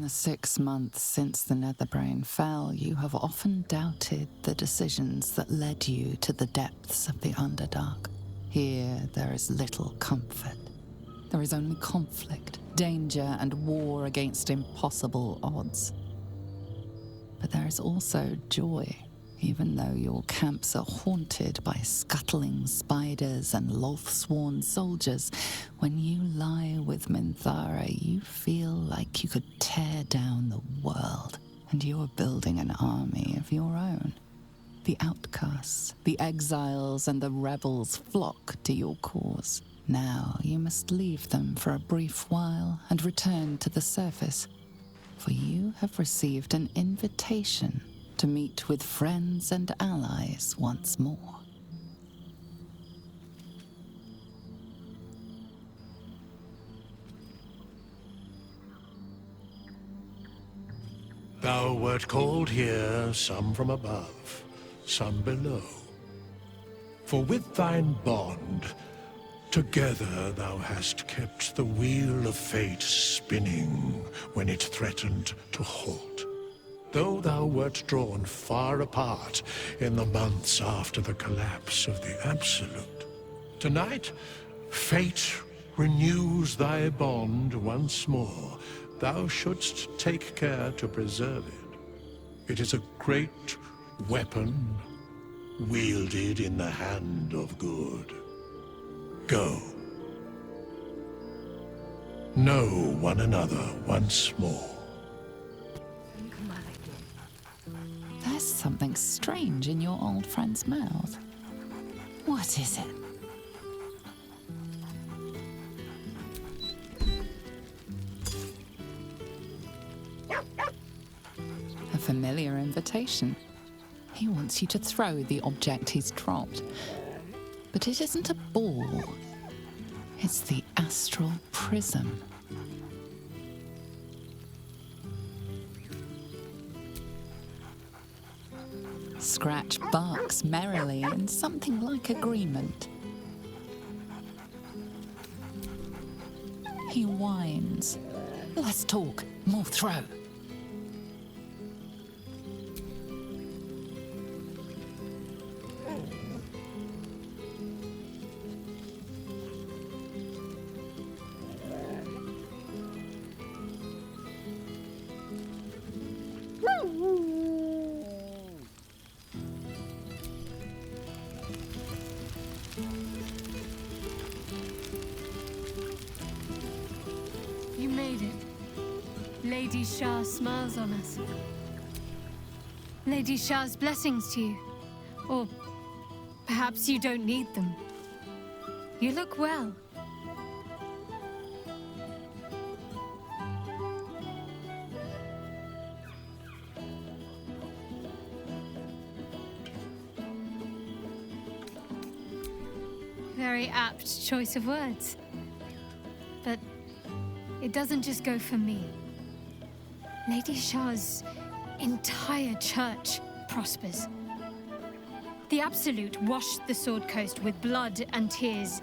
the 6 months since the Netherbrain fell, you have often doubted the decisions that led you to the depths of the Underdark. Here, there is little comfort. There is only conflict, danger, and war against impossible odds. But there is also joy, even though your camps are haunted by scuttling spiders and loath-sworn soldiers. When you lie with Minthara, you feel like you could tear down the world, and you are building an army of your own. The outcasts, the exiles, and the rebels flock to your cause. Now you must leave them for a brief while and return to the surface, for you have received an invitation to meet with friends and allies once more. Thou wert called here, some from above, some below. For with thine bond, together thou hast kept the wheel of fate spinning when it threatened to halt. Though thou wert drawn far apart in the months after the collapse of the Absolute, tonight, fate renews thy bond once more. Thou shouldst take care to preserve it. It is a great weapon, wielded in the hand of good. Go. Know one another once more. There's something strange in your old friend's mouth. What is it? A familiar invitation. He wants you to throw the object he's dropped. But it isn't a ball. It's the astral prism. Scratch barks merrily in something like agreement. He whines. Less talk, more throw. You made it. Lady Shah smiles on us. Lady Shah's blessings to you. Or perhaps you don't need them. You look well. Very apt choice of words. But it doesn't just go for me. Lady Shah's entire church prospers. The Absolute washed the Sword Coast with blood and tears.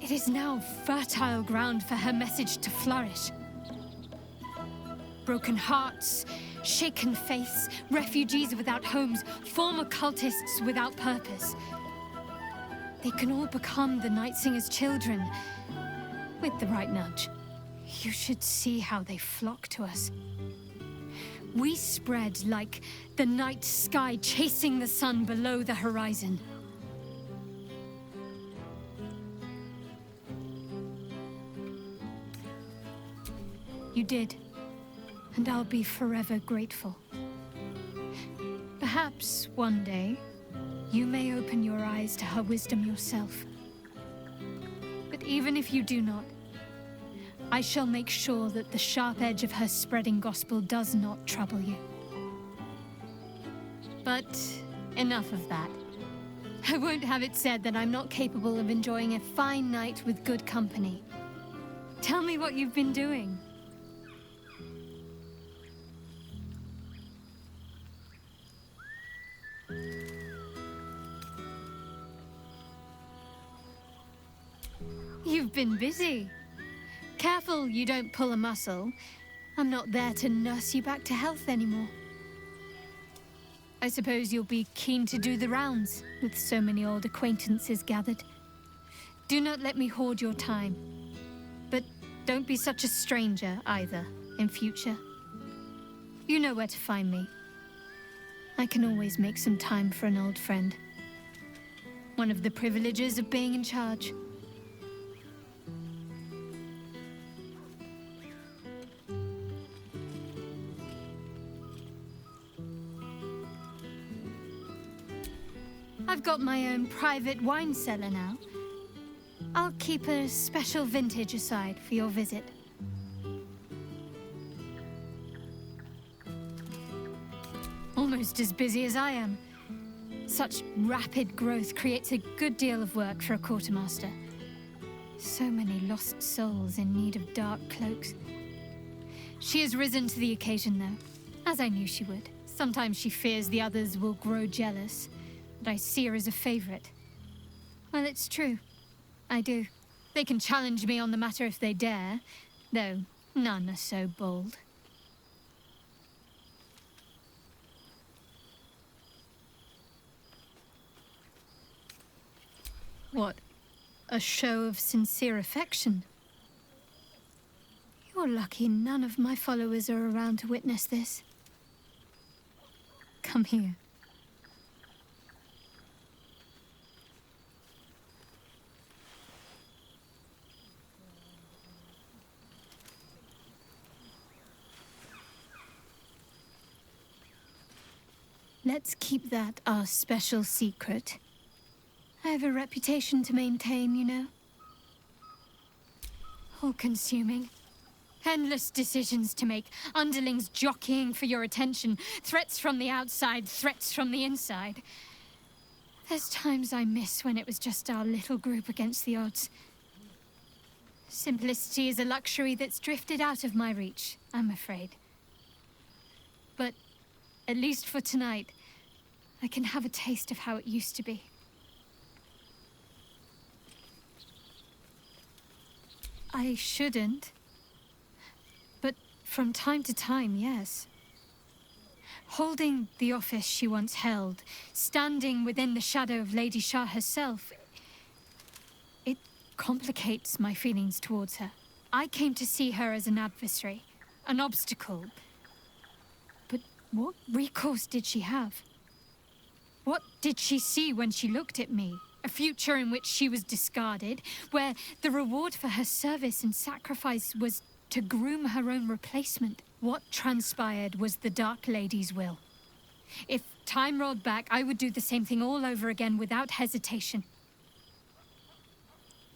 It is now fertile ground for her message to flourish. Broken hearts, shaken faiths, refugees without homes, former cultists without purpose. They can all become the Night Singer's children, with the right nudge. You should see how they flock to us. We spread like the night sky chasing the sun below the horizon. You did, and I'll be forever grateful. Perhaps one day, you may open your eyes to her wisdom yourself. But even if you do not, I shall make sure that the sharp edge of her spreading gospel does not trouble you. But enough of that. I won't have it said that I'm not capable of enjoying a fine night with good company. Tell me what you've been doing. You've been busy. Careful you don't pull a muscle. I'm not there to nurse you back to health anymore. I suppose you'll be keen to do the rounds, with so many old acquaintances gathered. Do not let me hoard your time. But don't be such a stranger, either, in future. You know where to find me. I can always make some time for an old friend. One of the privileges of being in charge. I've got my own private wine cellar now. I'll keep a special vintage aside for your visit. Almost as busy as I am. Such rapid growth creates a good deal of work for a quartermaster. So many lost souls in need of dark cloaks. She has risen to the occasion, though, as I knew she would. Sometimes she fears the others will grow jealous, but I see her as a favorite. Well, it's true. I do. They can challenge me on the matter if they dare, though none are so bold. What? A show of sincere affection? You're lucky none of my followers are around to witness this. Come here. Let's keep that our special secret. I have a reputation to maintain, you know. All-consuming. Endless decisions to make, underlings jockeying for your attention, threats from the outside, threats from the inside. There's times I miss when it was just our little group against the odds. Simplicity is a luxury that's drifted out of my reach, I'm afraid. But at least for tonight, I can have a taste of how it used to be. I shouldn't. But from time to time, yes. Holding the office she once held, standing within the shadow of Lady Shah herself, it complicates my feelings towards her. I came to see her as an adversary, an obstacle. But what recourse did she have? What did she see when she looked at me? A future in which she was discarded, where the reward for her service and sacrifice was to groom her own replacement. What transpired was the Dark Lady's will. If time rolled back, I would do the same thing all over again without hesitation.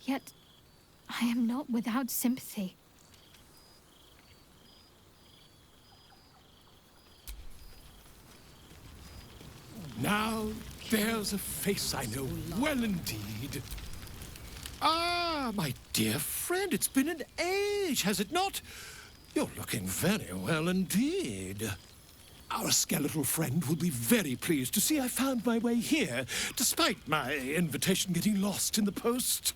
Yet, I am not without sympathy. Now, there's a face I know well indeed. Ah, my dear friend, it's been an age, has it not? You're looking very well indeed. Our skeletal friend will be very pleased to see I found my way here, despite my invitation getting lost in the post.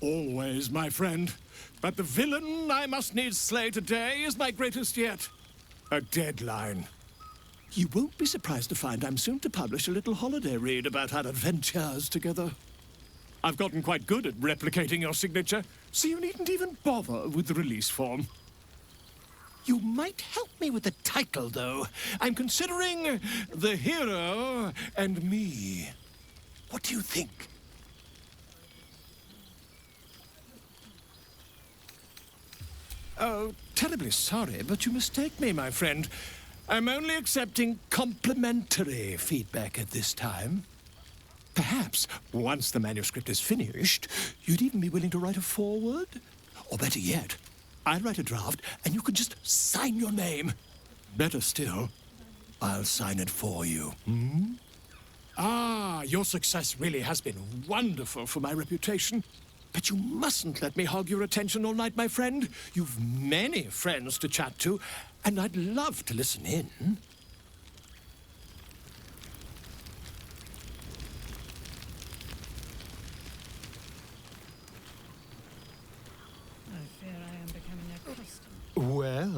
Always, my friend. But the villain I must needs slay today is my greatest yet. A deadline. You won't be surprised to find I'm soon to publish a little holiday read about our adventures together. I've gotten quite good at replicating your signature, so you needn't even bother with the release form. You might help me with the title, though. I'm considering The Hero and Me. What do you think? Oh, terribly sorry, but you mistake me, my friend. I'm only accepting complimentary feedback at this time. Perhaps, once the manuscript is finished, you'd even be willing to write a foreword? Or better yet, I'll write a draft and you can just sign your name. Better still, I'll sign it for you. Hmm? Ah, your success really has been wonderful for my reputation. But you mustn't let me hog your attention all night, my friend. You've many friends to chat to, and I'd love to listen in.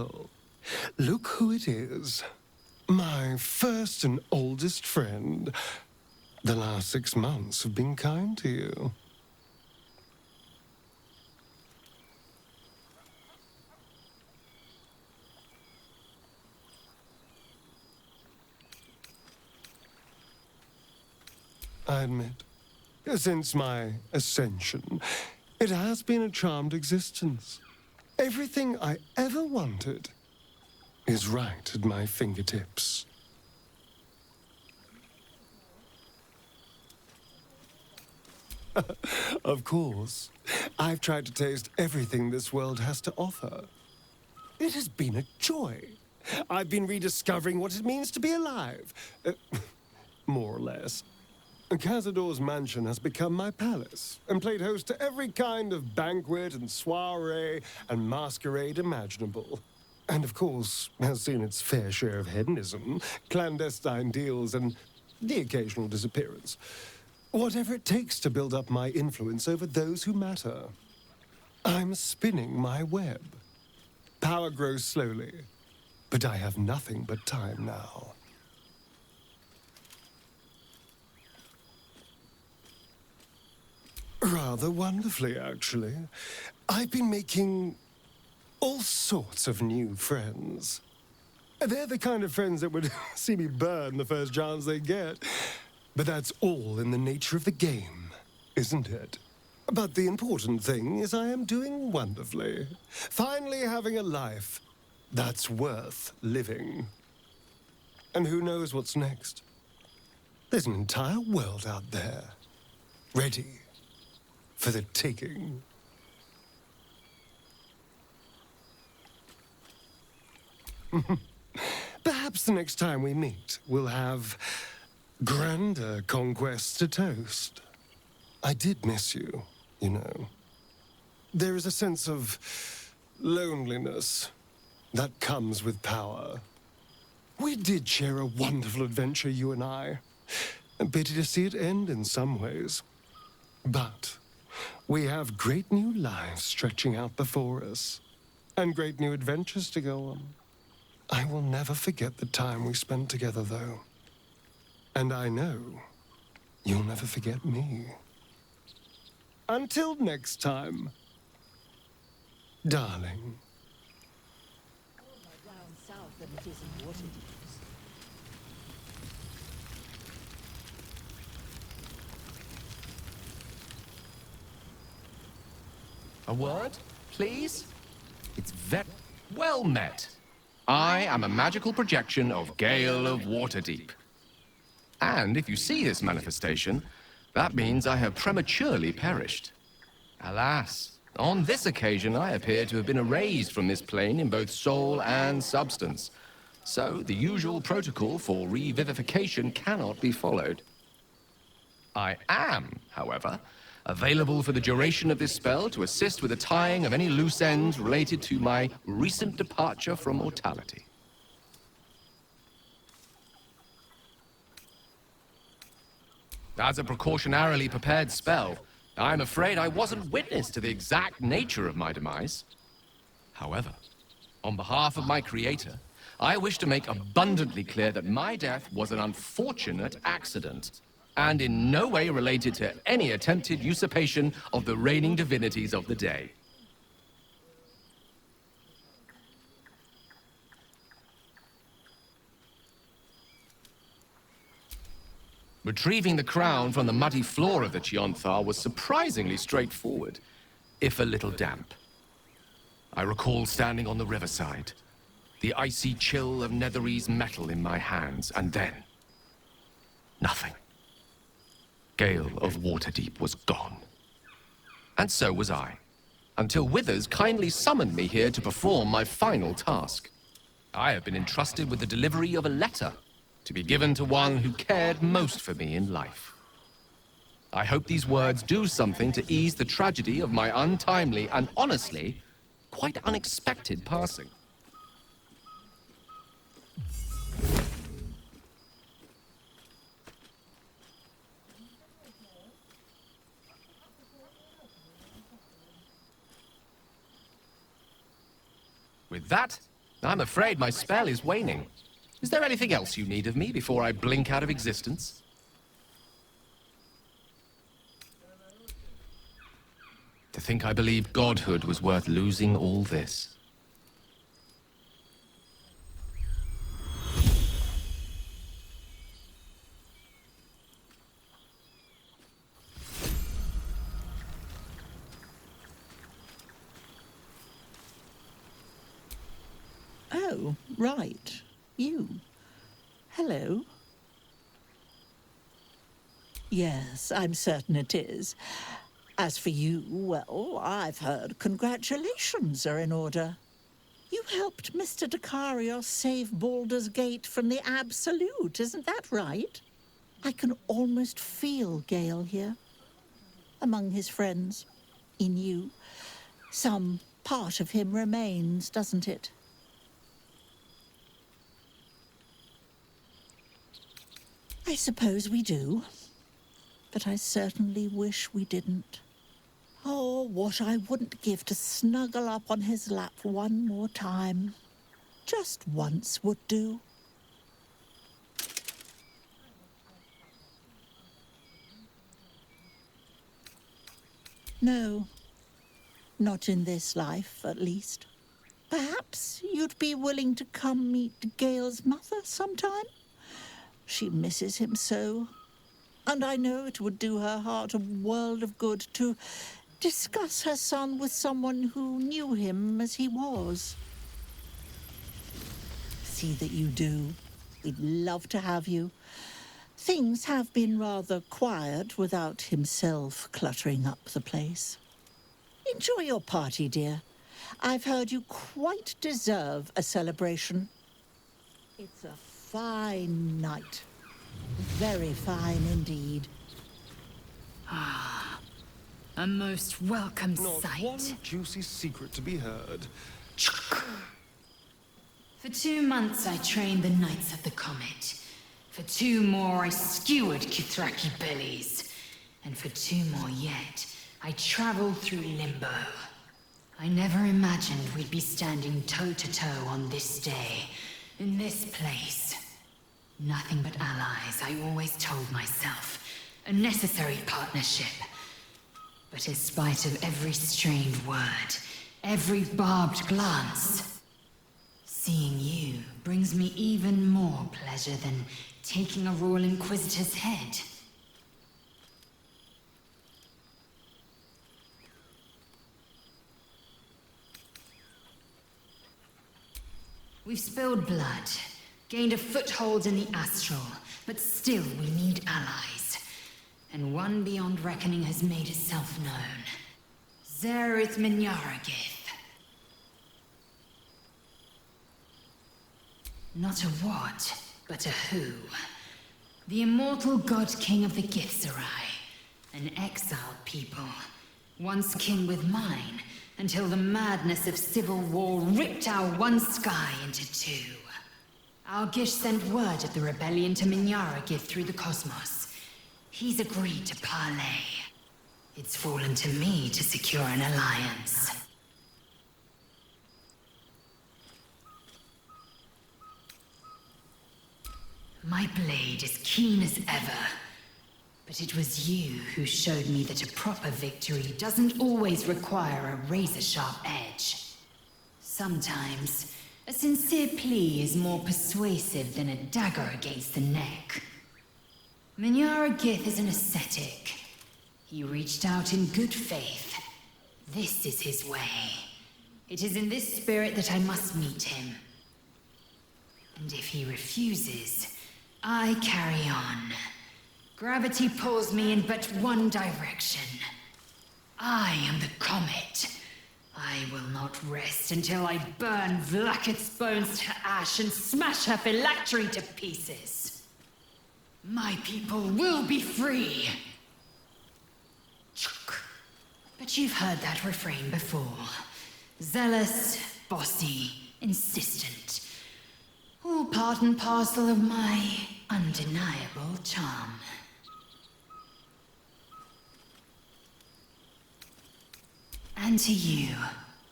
Well, look who it is. My first and oldest friend. The last 6 months have been kind to you. I admit, since my ascension, it has been a charmed existence. Everything I ever wanted is right at my fingertips. Of course, I've tried to taste everything this world has to offer. It has been a joy. I've been rediscovering what it means to be alive. More or less. Cazador's mansion has become my palace, and played host to every kind of banquet and soiree and masquerade imaginable. And of course, has seen its fair share of hedonism, clandestine deals, and the occasional disappearance. Whatever it takes to build up my influence over those who matter. I'm spinning my web. Power grows slowly, but I have nothing but time now. Rather wonderfully, actually. I've been making all sorts of new friends. They're the kind of friends that would see me burn the first chance they get. But that's all in the nature of the game, isn't it? But the important thing is I am doing wonderfully. Finally having a life that's worth living. And who knows what's next? There's an entire world out there, ready for the taking. Perhaps the next time we meet, we'll have grander conquests to toast. I did miss you, you know. There is a sense of loneliness that comes with power. We did share a wonderful adventure, you and I. A pity to see it end in some ways. But we have great new lives stretching out before us, and great new adventures to go on. I will never forget the time we spent together, though. And I know you'll never forget me. Until next time, darling. Down south than it is in Waterdeep. A word, please? It's very well met. I am a magical projection of Gale of Waterdeep. And if you see this manifestation, that means I have prematurely perished. Alas, on this occasion I appear to have been erased from this plane in both soul and substance. So the usual protocol for revivification cannot be followed. I am, however, available for the duration of this spell to assist with the tying of any loose ends related to my recent departure from mortality. As a precautionarily prepared spell, I'm afraid I wasn't witness to the exact nature of my demise. However, on behalf of my creator, I wish to make abundantly clear that my death was an unfortunate accident, and in no way related to any attempted usurpation of the reigning divinities of the day. Retrieving the crown from the muddy floor of the Chionthar was surprisingly straightforward, if a little damp. I recall standing on the riverside, the icy chill of Netherese metal in my hands, and then nothing. Gale of Waterdeep was gone. And so was I, until Withers kindly summoned me here to perform my final task. I have been entrusted with the delivery of a letter to be given to one who cared most for me in life. I hope these words do something to ease the tragedy of my untimely and honestly, quite unexpected passing. With that, I'm afraid my spell is waning. Is there anything else you need of me before I blink out of existence? To think I believed godhood was worth losing all this. Oh, right. You. Hello. Yes, I'm certain it is. As for you, well, I've heard congratulations are in order. You helped Mr. Dicarios save Baldur's Gate from the Absolute, isn't that right? I can almost feel Gale here. Among his friends. In you. Some part of him remains, doesn't it? I suppose we do. But I certainly wish we didn't. Oh, what I wouldn't give to snuggle up on his lap one more time. Just once would do. No, not in this life, at least. Perhaps you'd be willing to come meet Gale's mother sometime? She misses him so. And I know it would do her heart a world of good to discuss her son with someone who knew him as he was. See that you do. We'd love to have you. Things have been rather quiet without himself cluttering up the place. Enjoy your party, dear. I've heard you quite deserve a celebration. It's a fine night. Very fine indeed. A most welcome Not sight. one juicy secret to be heard. For 2 months I trained the Knights of the Comet. For 2 more I skewered Kithraki bellies. And for 2 more yet, I traveled through Limbo. I never imagined we'd be standing toe-to-toe on this day, in this place. Nothing but allies, I always told myself. A necessary partnership. But in spite of every strained word, every barbed glance, seeing you brings me even more pleasure than taking a Royal Inquisitor's head. We've spilled blood, gained a foothold in the astral, but still we need allies. And one beyond reckoning has made itself known. Zerith Minthara. Not a what, but a who. The immortal god king of the Githzerai. An exiled people. Once kin with mine, until the madness of civil war ripped our one sky into 2. Algish sent word of the rebellion to Minthara through the cosmos. He's agreed to parley. It's fallen to me to secure an alliance. My blade is keen as ever. But it was you who showed me that a proper victory doesn't always require a razor-sharp edge. Sometimes, a sincere plea is more persuasive than a dagger against the neck. Minthara is an ascetic. He reached out in good faith. This is his way. It is in this spirit that I must meet him. And if he refuses, I carry on. Gravity pulls me in but one direction. I am the comet. I will not rest until I burn Vlaakith's bones to ash and smash her phylactery to pieces. My people will be free. But you've heard that refrain before. Zealous, bossy, insistent. All part and parcel of my undeniable charm. And to you,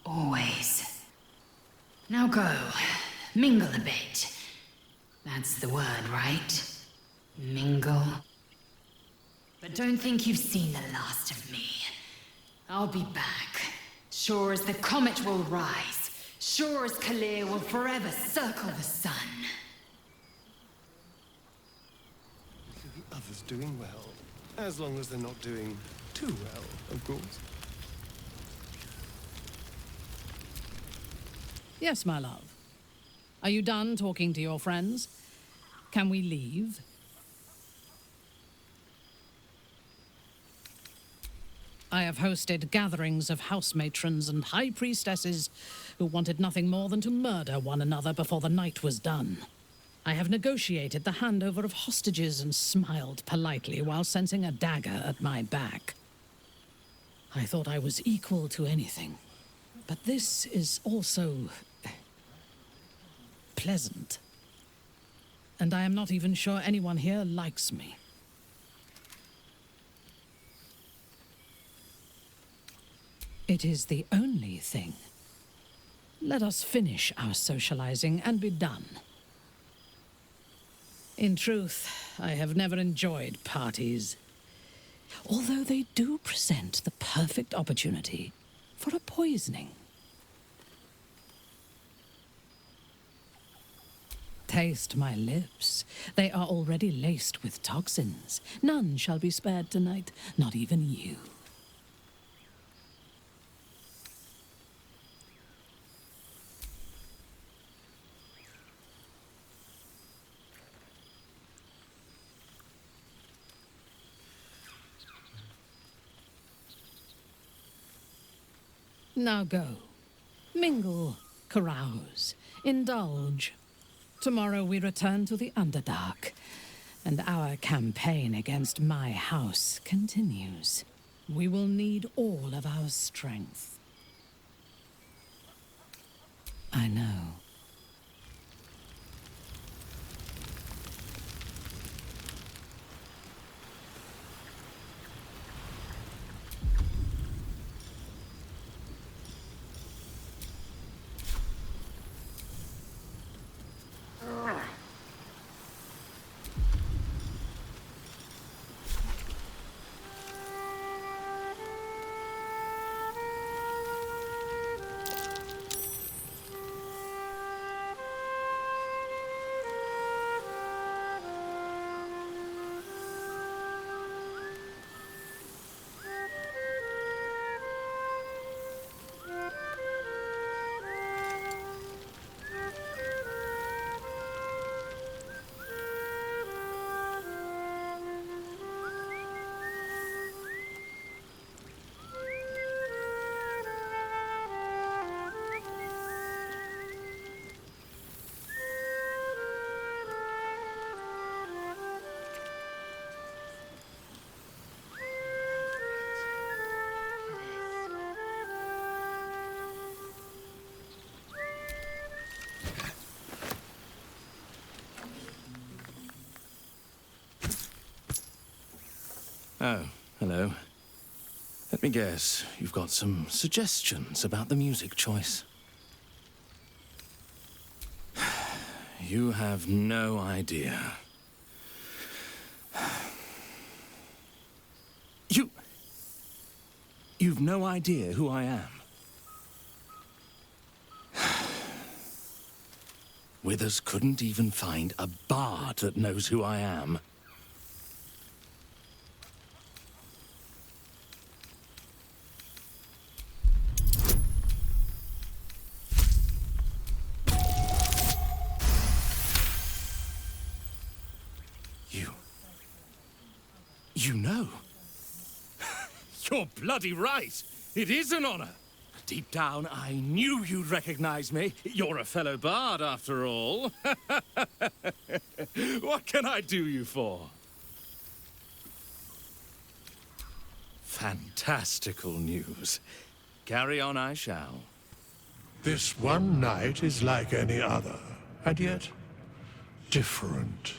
always. Now go. mingle a bit. That's the word, right? Mingle. But don't think you've seen the last of me. I'll be back. Sure as the comet will rise. Sure as Kalir will forever circle the sun. The others doing well. As long as they're not doing too well, of course. Yes, my love. Are you done talking to your friends? Can we leave? I have hosted gatherings of house matrons and high priestesses who wanted nothing more than to murder one another before the night was done. I have negotiated the handover of hostages and smiled politely while sensing a dagger at my back. I thought I was equal to anything, but this is also pleasant. And I am not even sure anyone here likes me. It is the only thing. Let us finish our socializing and be done. In truth, I have never enjoyed parties, although they do present the perfect opportunity for a poisoning. Taste my lips. They are already laced with toxins. None shall be spared tonight, not even you. Now go. Mingle, carouse, indulge. Tomorrow we return to the Underdark, and our campaign against my house continues. We will need all of our strength. I know. Oh, hello. Let me guess, you've got some suggestions about the music choice. You have no idea. You've no idea who I am. Withers couldn't even find a bard that knows who I am. You know. You're bloody right. It is an honor. Deep down, I knew you'd recognize me. You're a fellow bard, after all. What can I do you for? Fantastical news. Carry on I shall. This one night is like any other, and yet different.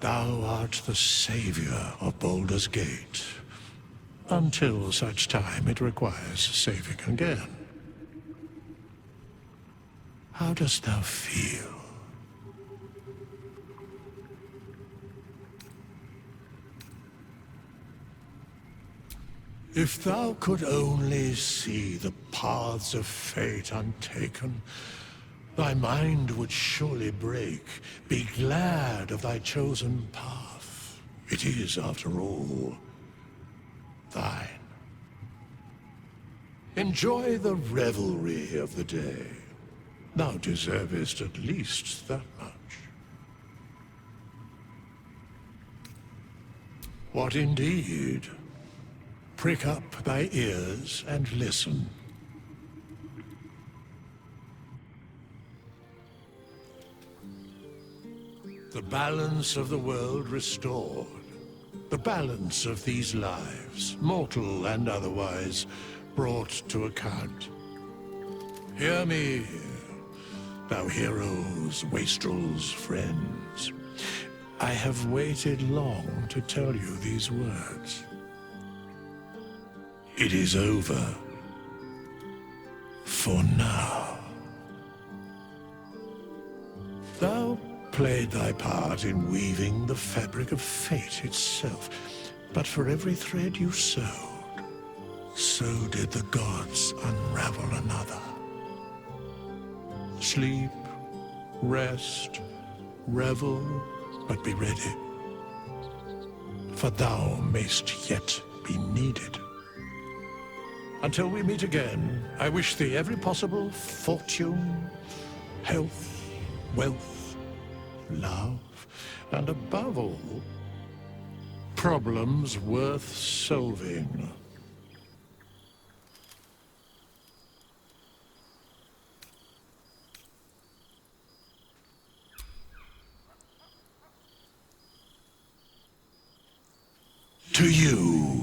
Thou art the savior of Baldur's Gate, until such time it requires saving again. How dost thou feel? If thou could only see the paths of fate untaken, thy mind would surely break. Be glad of thy chosen path. It is, after all, thine. Enjoy the revelry of the day. Thou deservest at least that much. What indeed? Prick up thy ears and listen. The balance of the world restored. The balance of these lives, mortal and otherwise, brought to account. Hear me, thou heroes, wastrels, friends. I have waited long to tell you these words. It is over. For now. Thou played thy part in weaving the fabric of fate itself, but for every thread you sewed, so did the gods unravel another. Sleep, rest, revel, but be ready, for thou mayst yet be needed. Until we meet again, I wish thee every possible fortune, health, wealth, love, and above all, problems worth solving. To you.